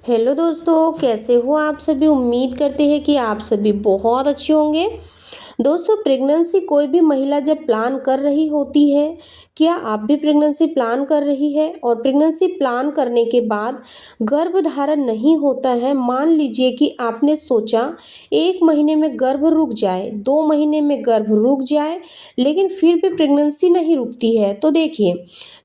Hello दोस्तों, कैसे हो आप सभी। उम्मीद करते हैं कि आप सभी बहुत अच्छे होंगे। दोस्तों, प्रेगनेंसी कोई भी महिला जब प्लान कर रही होती है, क्या आप भी प्रेगनेंसी प्लान कर रही है और प्रेगनेंसी प्लान करने के बाद गर्भधारण नहीं होता है। मान लीजिए कि आपने सोचा 1 महीने में गर्भ रुक जाए, 2 महीने में गर्भ रुक जाए, लेकिन फिर भी प्रेगनेंसी नहीं रुकती है। तो देखिए,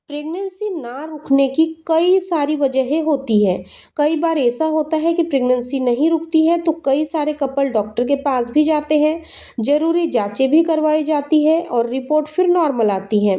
प्रेगनेंसी ना रुकने की कई सारी वजहें होती है। कई बार ऐसा होता है कि प्रेगनेंसी नहीं रुकती है, तो कई सारे कपल डॉक्टर के पास भी जाते हैं, ज़रूरी जांचें भी करवाई जाती है और रिपोर्ट फिर नॉर्मल आती है।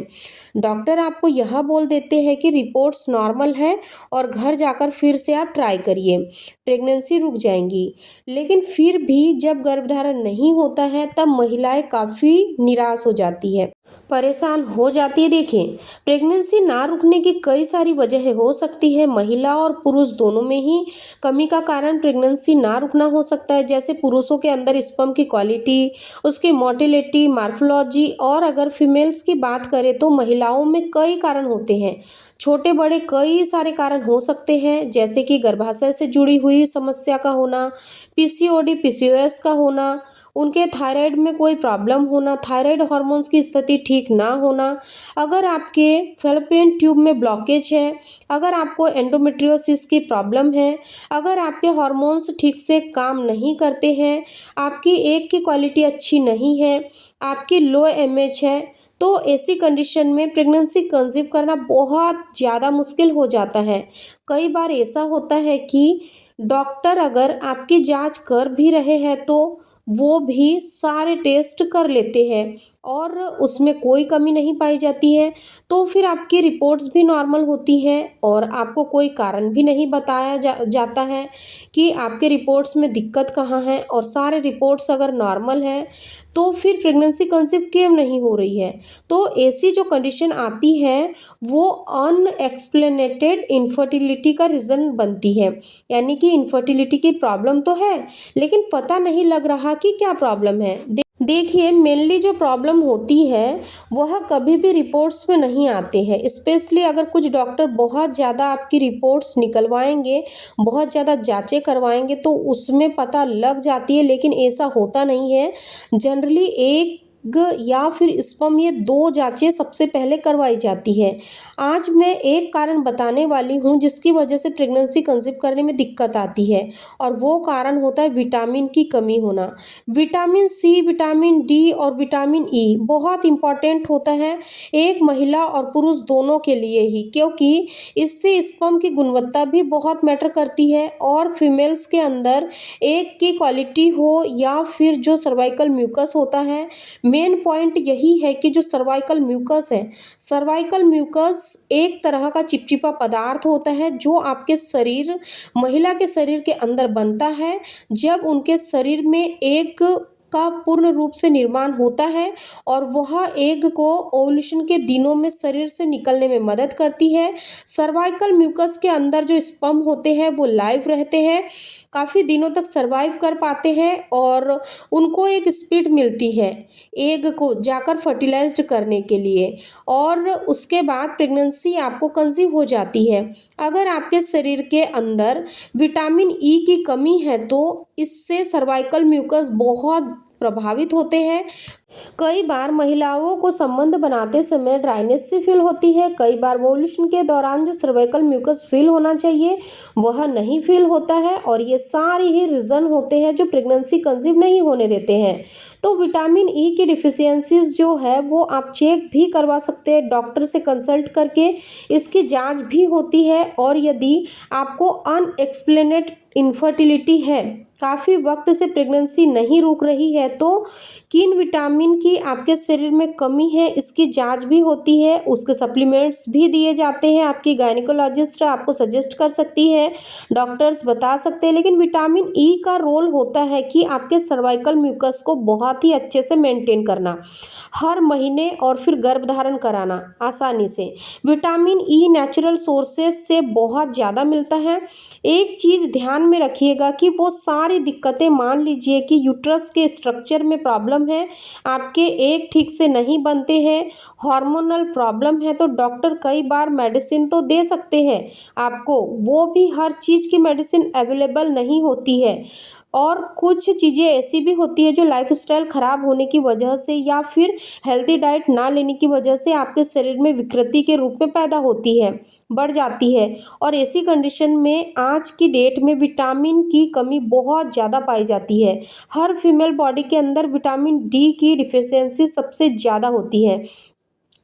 डॉक्टर आपको यह बोल देते हैं कि रिपोर्ट्स नॉर्मल है और घर जाकर फिर से आप ट्राई करिए, प्रेगनेंसी रुक जाएंगी। लेकिन फिर भी जब गर्भधारण नहीं होता है, तब महिलाएं काफ़ी निराश हो जाती है, परेशान हो जाती है। देखिए, प्रेगनेंसी ना रुकने की कई सारी वजह हो सकती है। महिला और पुरुष दोनों में ही कमी का कारण प्रेगनेंसी ना रुकना हो सकता है। जैसे पुरुषों के अंदर स्पर्म की क्वालिटी, उसकी मोटिलिटी, मार्फोलॉजी, और अगर फीमेल्स की बात करें तो महिलाओं में कई कारण होते हैं। छोटे बड़े कई सारे कारण हो सकते हैं, जैसे कि गर्भाशय से जुड़ी हुई समस्या का होना, पीसीओडी पीसीओएस का होना, उनके थायराइड में कोई प्रॉब्लम होना, थायराइड हार्मोन्स की स्थिति ठीक ना होना, अगर आपके फैलोपियन ट्यूब में ब्लॉकेज है, अगर आपको एंडोमेट्रियोसिस की प्रॉब्लम है, अगर आपके हार्मोन्स ठीक से काम नहीं करते हैं, आपकी एग की क्वालिटी अच्छी नहीं है, आपकी लो एमएच है, तो ऐसी कंडीशन में प्रेगनेंसी कंसीव करना बहुत ज़्यादा मुश्किल हो जाता है। कई बार ऐसा होता है कि डॉक्टर अगर आपकी जांच कर भी रहे हैं, तो वो भी सारे टेस्ट कर लेते हैं और उसमें कोई कमी नहीं पाई जाती है। तो फिर आपकी रिपोर्ट्स भी नॉर्मल होती हैं और आपको कोई कारण भी नहीं बताया जाता है कि आपके रिपोर्ट्स में दिक्कत कहाँ है, और सारे रिपोर्ट्स अगर नॉर्मल है तो फिर प्रेगनेंसी कंसीव क्यों नहीं हो रही है। तो ऐसी जो कंडीशन आती है, वो अनएक्सप्लेनेटेड इनफर्टिलिटी का रीज़न बनती है। यानी कि इनफर्टिलिटी की प्रॉब्लम तो है, लेकिन पता नहीं लग रहा कि क्या प्रॉब्लम है। देखिए, मेनली जो प्रॉब्लम होती है वह कभी भी रिपोर्ट्स में नहीं आते हैं। स्पेशली अगर कुछ डॉक्टर बहुत ज़्यादा आपकी रिपोर्ट्स निकलवाएंगे, बहुत ज़्यादा जांचें करवाएंगे, तो उसमें पता लग जाती है, लेकिन ऐसा होता नहीं है। जनरली एक या फिर स्पर्म, ये 2 जांचें सबसे पहले करवाई जाती है। आज मैं एक कारण बताने वाली हूँ जिसकी वजह से प्रेगनेंसी कंसीव करने में दिक्कत आती है, और वो कारण होता है विटामिन की कमी होना। विटामिन सी, विटामिन डी और विटामिन ई बहुत इम्पॉर्टेंट होता है, एक महिला और पुरुष दोनों के लिए ही, क्योंकि इससे स्पर्म की गुणवत्ता भी बहुत मैटर करती है। और फीमेल्स के अंदर एग की क्वालिटी हो या फिर जो सर्वाइकल म्यूकस होता है, मेन पॉइंट यही है कि जो सर्वाइकल म्यूकस है, सर्वाइकल म्यूकस एक तरह का चिपचिपा पदार्थ होता है जो आपके शरीर, महिला के शरीर के अंदर बनता है जब उनके शरीर में एक का पूर्ण रूप से निर्माण होता है, और वह एग को ओवुलेशन के दिनों में शरीर से निकलने में मदद करती है। सर्वाइकल म्यूकस के अंदर जो स्पर्म होते हैं वो लाइव रहते हैं, काफ़ी दिनों तक सर्वाइव कर पाते हैं, और उनको एक स्पीड मिलती है एग को जाकर फर्टिलाइज्ड करने के लिए, और उसके बाद प्रेगनेंसी आपको कंसीव हो जाती है। अगर आपके शरीर के अंदर विटामिन ई की कमी है, तो इससे सर्वाइकल म्यूकस बहुत प्रभावित होते हैं। कई बार महिलाओं को संबंध बनाते समय ड्राइनेस से फील होती है। कई बार ओवुलेशन के दौरान जो सर्वाइकल म्यूकस फील होना चाहिए वह नहीं फील होता है, और ये सारे ही रीज़न होते हैं जो प्रेगनेंसी कंसीव नहीं होने देते हैं। तो विटामिन ई की डिफिशियंसीज जो है वो आप चेक भी करवा सकते हैं डॉक्टर से कंसल्ट करके, इसकी जांच भी होती है। और यदि आपको अनएक्सप्लेनेड इनफर्टिलिटी है, काफ़ी वक्त से प्रेगनेंसी नहीं रुक रही है, तो किन विटामिन की आपके शरीर में कमी है इसकी जांच भी होती है, उसके सप्लीमेंट्स भी दिए जाते हैं। आपकी गायनिकोलॉजिस्ट आपको सजेस्ट कर सकती है, डॉक्टर्स बता सकते हैं। लेकिन विटामिन ई का रोल होता है कि आपके सर्वाइकल म्यूकस को बहुत ही अच्छे से मेंटेन करना हर महीने, और फिर गर्भधारण कराना आसानी से। विटामिन ई नेचुरल सोर्सेस से बहुत ज़्यादा मिलता है। एक चीज़ ध्यान में रखिएगा कि वो सारी दिक्कतें, मान लीजिए कि यूट्रस के स्ट्रक्चर में प्रॉब्लम है, आपके एग ठीक से नहीं बनते हैं, हार्मोनल प्रॉब्लम है, तो डॉक्टर कई बार मेडिसिन तो दे सकते हैं आपको, वो भी हर चीज़ की मेडिसिन अवेलेबल नहीं होती है। और कुछ चीज़ें ऐसी भी होती है जो लाइफस्टाइल ख़राब होने की वजह से या फिर हेल्दी डाइट ना लेने की वजह से आपके शरीर में विकृति के रूप में पैदा होती है, बढ़ जाती है। और ऐसी कंडीशन में आज की डेट में विटामिन की कमी बहुत ज़्यादा पाई जाती है। हर फीमेल बॉडी के अंदर विटामिन डी की डिफिशियंसी सबसे ज़्यादा होती है,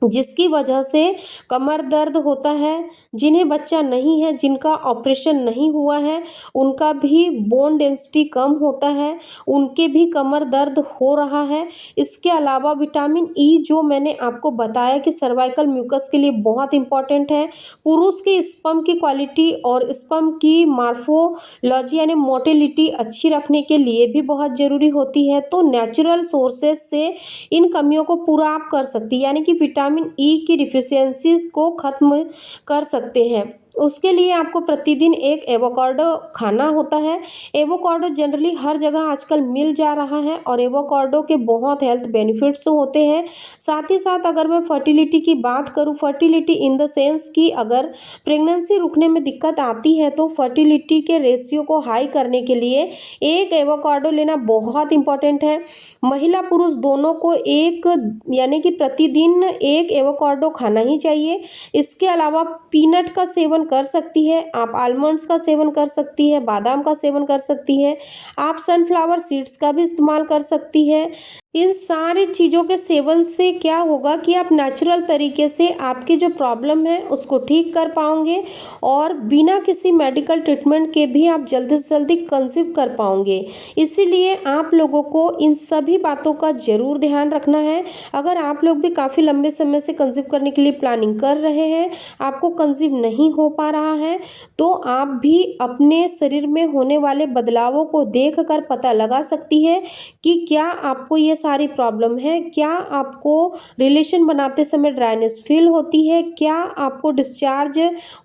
जिसकी वजह से कमर दर्द होता है। जिन्हें बच्चा नहीं है, जिनका ऑपरेशन नहीं हुआ है, उनका भी बोन डेंसिटी कम होता है, उनके भी कमर दर्द हो रहा है। इसके अलावा विटामिन ई, जो मैंने आपको बताया कि सर्वाइकल म्यूकस के लिए बहुत इंपॉर्टेंट है, पुरुष के स्पर्म की क्वालिटी और स्पर्म की मार्फोलॉजी यानी मोटिलिटी अच्छी रखने के लिए भी बहुत ज़रूरी होती है। तो नेचुरल सोर्सेज से इन कमियों को पूरा आप कर सकती है, यानी कि विटामिन ई की डिफिशियंसीज को ख़त्म कर सकते हैं। उसके लिए आपको प्रतिदिन एक एवोकाडो खाना होता है। एवोकाडो जनरली हर जगह आजकल मिल जा रहा है और एवोकाडो के बहुत हेल्थ बेनिफिट्स होते हैं। साथ ही साथ अगर मैं फर्टिलिटी की बात करूं, फर्टिलिटी इन द सेंस कि अगर प्रेगनेंसी रुकने में दिक्कत आती है तो फर्टिलिटी के रेशियो को हाई करने के लिए एक एवोकाडो लेना बहुत इंपॉर्टेंट है। महिला पुरुष दोनों को एक यानी कि प्रतिदिन एक एवोकाडो खाना ही चाहिए। इसके अलावा पीनट का सेवन कर सकती है, आप आलमंड्स का सेवन कर सकती है, बादाम का सेवन कर सकती है, आप सनफ्लावर सीड्स का भी इस्तेमाल कर सकती है। इन सारी चीज़ों के सेवन से क्या होगा कि आप नेचुरल तरीके से आपकी जो प्रॉब्लम है उसको ठीक कर पाओगे और बिना किसी मेडिकल ट्रीटमेंट के भी आप जल्दी से जल्दी कंसीव कर पाओगे। इसीलिए आप लोगों को इन सभी बातों का ज़रूर ध्यान रखना है। अगर आप लोग भी काफ़ी लंबे समय से कंसीव करने के लिए प्लानिंग कर रहे हैं, आपको कंसीव नहीं हो पा रहा है, तो आप भी अपने शरीर में होने वाले बदलावों को देख कर पता लगा सकती है कि क्या आपको ये सारी प्रॉब्लम है, क्या आपको रिलेशन बनाते समय ड्राइनेस फील होती है, क्या आपको डिस्चार्ज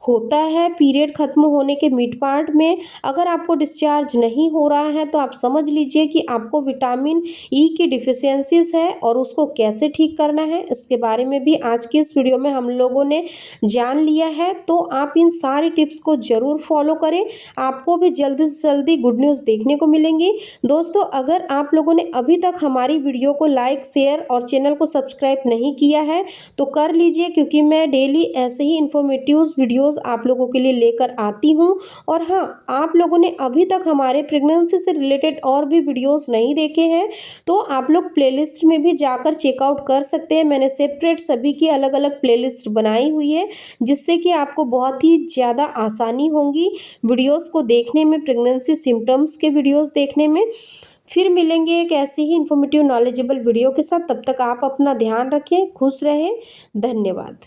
होता है पीरियड खत्म होने के मिड पार्ट में। अगर आपको डिस्चार्ज नहीं हो रहा है तो आप समझ लीजिए कि आपको विटामिन ई की डिफिशियंसीज है और उसको कैसे ठीक करना है, इसके बारे में भी आज की इस वीडियो में हम लोगों ने जान लिया है। तो आप इन सारी टिप्स को ज़रूर फॉलो करें, आपको भी जल्दी से जल्दी गुड न्यूज़ देखने को मिलेंगी। दोस्तों, अगर आप लोगों ने अभी तक हमारी वीडियो को लाइक, शेयर और चैनल को सब्सक्राइब नहीं किया है तो कर लीजिए, क्योंकि मैं डेली ऐसे ही इन्फॉर्मेटिव वीडियोस आप लोगों के लिए लेकर आती हूं। और हाँ, आप लोगों ने अभी तक हमारे प्रेगनेंसी से रिलेटेड और भी वीडियोस नहीं देखे हैं तो आप लोग प्लेलिस्ट में भी जाकर चेकआउट कर सकते हैं। मैंने सेपरेट सभी की अलग अलग प्लेलिस्ट बनाई हुई है, जिससे कि आपको बहुत ही ज़्यादा आसानी होगी वीडियोस को देखने में, प्रेगनेंसी सिम्टम्स के वीडियोस देखने में। फिर मिलेंगे एक ऐसे ही इन्फॉर्मेटिव नॉलेजेबल वीडियो के साथ। तब तक आप अपना ध्यान रखें, खुश रहें। धन्यवाद।